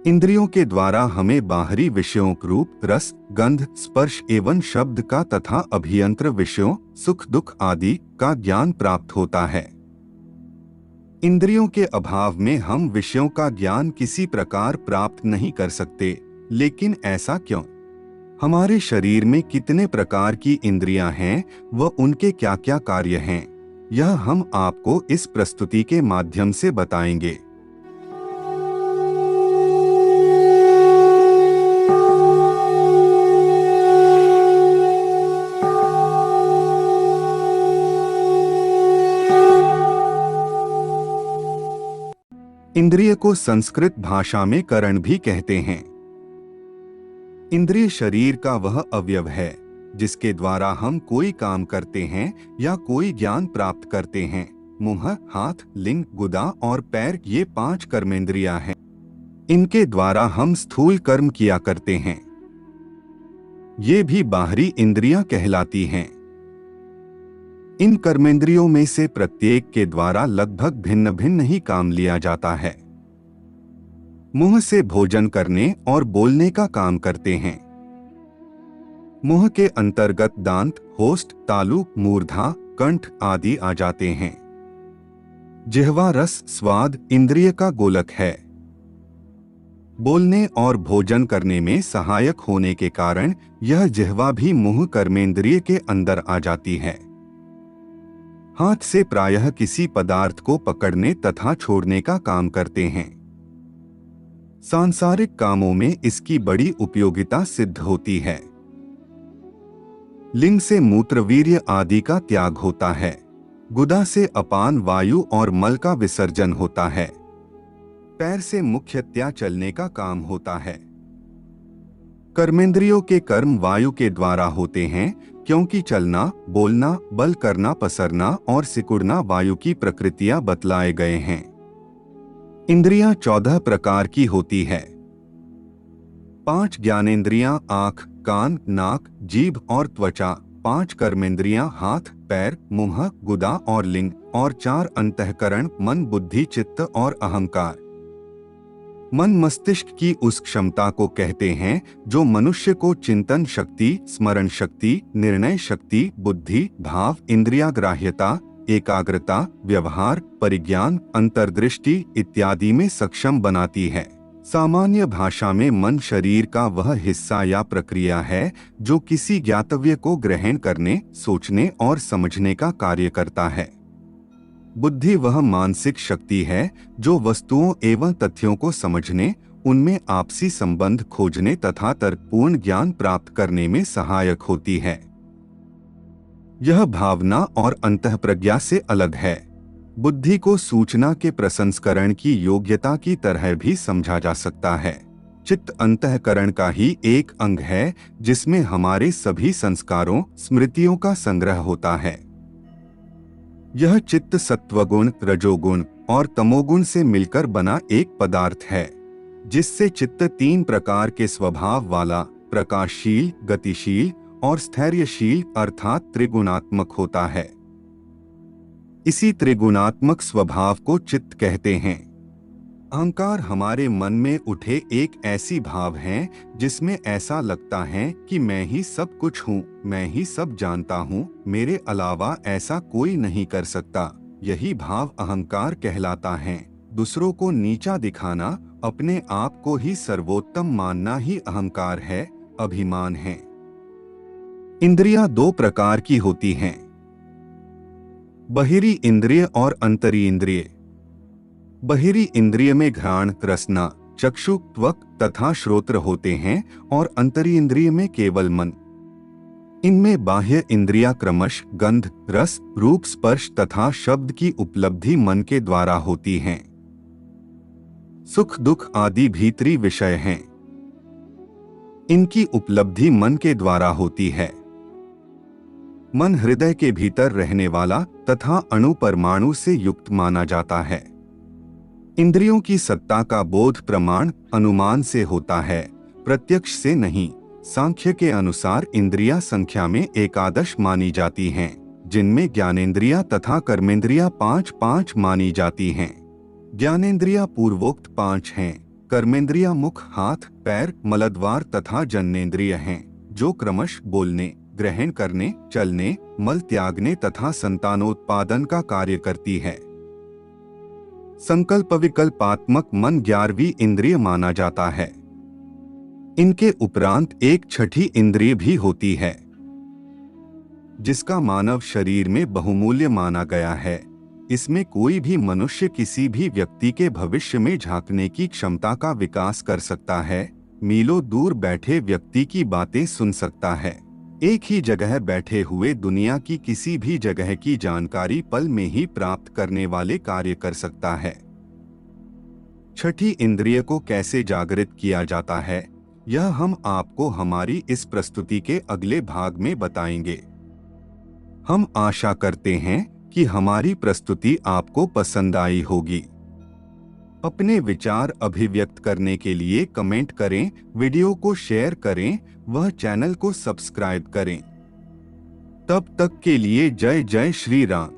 इंद्रियों के द्वारा हमें बाहरी विषयों रूप, रस, गंध, स्पर्श एवं शब्द का तथा अभियंत्र विषयों, सुख दुख आदि का ज्ञान प्राप्त होता है। इंद्रियों के अभाव में हम विषयों का ज्ञान किसी प्रकार प्राप्त नहीं कर सकते। लेकिन ऐसा क्यों? हमारे शरीर में कितने प्रकार की इंद्रियां हैं व उनके क्या क्या कार्य हैं, यह हम आपको इस प्रस्तुति के माध्यम से बताएंगे। इंद्रिय को संस्कृत भाषा में करण भी कहते हैं। इंद्रिय शरीर का वह अवयव है जिसके द्वारा हम कोई काम करते हैं या कोई ज्ञान प्राप्त करते हैं। मुंह, हाथ, लिंग, गुदा और पैर ये 5 कर्मेंद्रियां हैं। इनके द्वारा हम स्थूल कर्म किया करते हैं। ये भी बाहरी इंद्रियां कहलाती हैं। इन कर्मेंद्रियों में से प्रत्येक के द्वारा लगभग भिन्न भिन्न ही काम लिया जाता है। मुंह से भोजन करने और बोलने का काम करते हैं। मुंह के अंतर्गत दांत, होस्ट, तालु, मूर्धा, कंठ आदि आ जाते हैं। जिह्वा रस स्वाद इंद्रिय का गोलक है। बोलने और भोजन करने में सहायक होने के कारण यह जिह्वा भी मुंह कर्मेंद्रिय के अंदर आ जाती है। हाथ से प्रायः किसी पदार्थ को पकड़ने तथा छोड़ने का काम करते हैं। सांसारिक कामों में इसकी बड़ी उपयोगिता सिद्ध होती है। लिंग से मूत्र, वीर्य आदि का त्याग होता है। गुदा से अपान वायु और मल का विसर्जन होता है। पैर से मुख्यतया चलने का काम होता है। कर्मेंद्रियों के कर्म वायु के द्वारा होते हैं, क्योंकि चलना, बोलना, बल करना, पसरना और सिकुड़ना वायु की प्रकृतियां बतलाए गए हैं। इंद्रियां 14 प्रकार की होती है। 5 ज्ञानेंद्रियां आँख, कान, नाक, जीभ और त्वचा, 5 कर्मेंद्रियां हाथ, पैर, मुंह, गुदा और लिंग और 4 अंतःकरण मन, बुद्धि, चित्त और अहंकार। मन मस्तिष्क की उस क्षमता को कहते हैं जो मनुष्य को चिंतन शक्ति, स्मरण शक्ति, निर्णय शक्ति, बुद्धि, भाव, इंद्रियाग्राह्यता, एकाग्रता, व्यवहार, परिज्ञान, अंतर्दृष्टि इत्यादि में सक्षम बनाती है। सामान्य भाषा में मन शरीर का वह हिस्सा या प्रक्रिया है जो किसी ज्ञातव्य को ग्रहण करने, सोचने और समझने का कार्य करता है। बुद्धि वह मानसिक शक्ति है जो वस्तुओं एवं तथ्यों को समझने, उनमें आपसी संबंध खोजने तथा तर्कपूर्ण ज्ञान प्राप्त करने में सहायक होती है। यह भावना और अंतःप्रज्ञा से अलग है। बुद्धि को सूचना के प्रसंस्करण की योग्यता की तरह भी समझा जा सकता है। चित्त अंतःकरण का ही एक अंग है जिसमें हमारे सभी संस्कारों, स्मृतियों का संग्रह होता है। यह चित्त सत्वगुण, रजोगुण और तमोगुण से मिलकर बना एक पदार्थ है, जिससे चित्त 3 प्रकार के स्वभाव वाला प्रकाशशील, गतिशील और स्थैर्यशील अर्थात त्रिगुणात्मक होता है। इसी त्रिगुणात्मक स्वभाव को चित्त कहते हैं। अहंकार हमारे मन में उठे एक ऐसी भाव है जिसमें ऐसा लगता है कि मैं ही सब कुछ हूँ, मैं ही सब जानता हूँ, मेरे अलावा ऐसा कोई नहीं कर सकता। यही भाव अहंकार कहलाता है। दूसरों को नीचा दिखाना, अपने आप को ही सर्वोत्तम मानना ही अहंकार है, अभिमान है। इंद्रियां 2 प्रकार की होती हैं, बहिरी इंद्रिय और अंतरी इंद्रिय। बहिरी इंद्रिय में घ्राण, रसना, चक्षु, त्वक तथा श्रोत्र होते हैं और अंतरी इंद्रिय में केवल मन। इनमें बाह्य इंद्रियां क्रमश गंध, रस, रूप, स्पर्श तथा शब्द की उपलब्धि मन के द्वारा होती हैं। सुख दुख आदि भीतरी विषय हैं। इनकी उपलब्धि मन के द्वारा होती है। मन हृदय के भीतर रहने वाला तथा अणु परमाणु से युक्त माना जाता है। इंद्रियों की सत्ता का बोध प्रमाण अनुमान से होता है, प्रत्यक्ष से नहीं। सांख्य के अनुसार इंद्रियां संख्या में 11 मानी जाती हैं, जिनमें ज्ञानेंद्रियां तथा कर्मेंद्रियां 5-5 मानी जाती हैं। ज्ञानेंद्रियां पूर्वोक्त 5 हैं, कर्मेंद्रिय मुख, हाथ, पैर, मलद्वार तथा जननेंद्रिय हैं, जो क्रमश बोलने, ग्रहण करने, चलने, मल त्यागने तथा संतानोत्पादन का कार्य करती है। संकल्प विकल्पात्मक मन 11वीं इंद्रिय माना जाता है। इनके उपरांत एक छठी इंद्रिय भी होती है, जिसका मानव शरीर में बहुमूल्य माना गया है। इसमें कोई भी मनुष्य किसी भी व्यक्ति के भविष्य में झांकने की क्षमता का विकास कर सकता है, मीलों दूर बैठे व्यक्ति की बातें सुन सकता है, एक ही जगह बैठे हुए दुनिया की किसी भी जगह की जानकारी पल में ही प्राप्त करने वाले कार्य कर सकता है। छठी इंद्रिय को कैसे जागृत किया जाता है, यह हम आपको हमारी इस प्रस्तुति के अगले भाग में बताएंगे। हम आशा करते हैं कि हमारी प्रस्तुति आपको पसंद आई होगी। अपने विचार अभिव्यक्त करने के लिए कमेंट करें, वीडियो को शेयर करें, वह चैनल को सब्सक्राइब करें। तब तक के लिए जय जय श्री राम।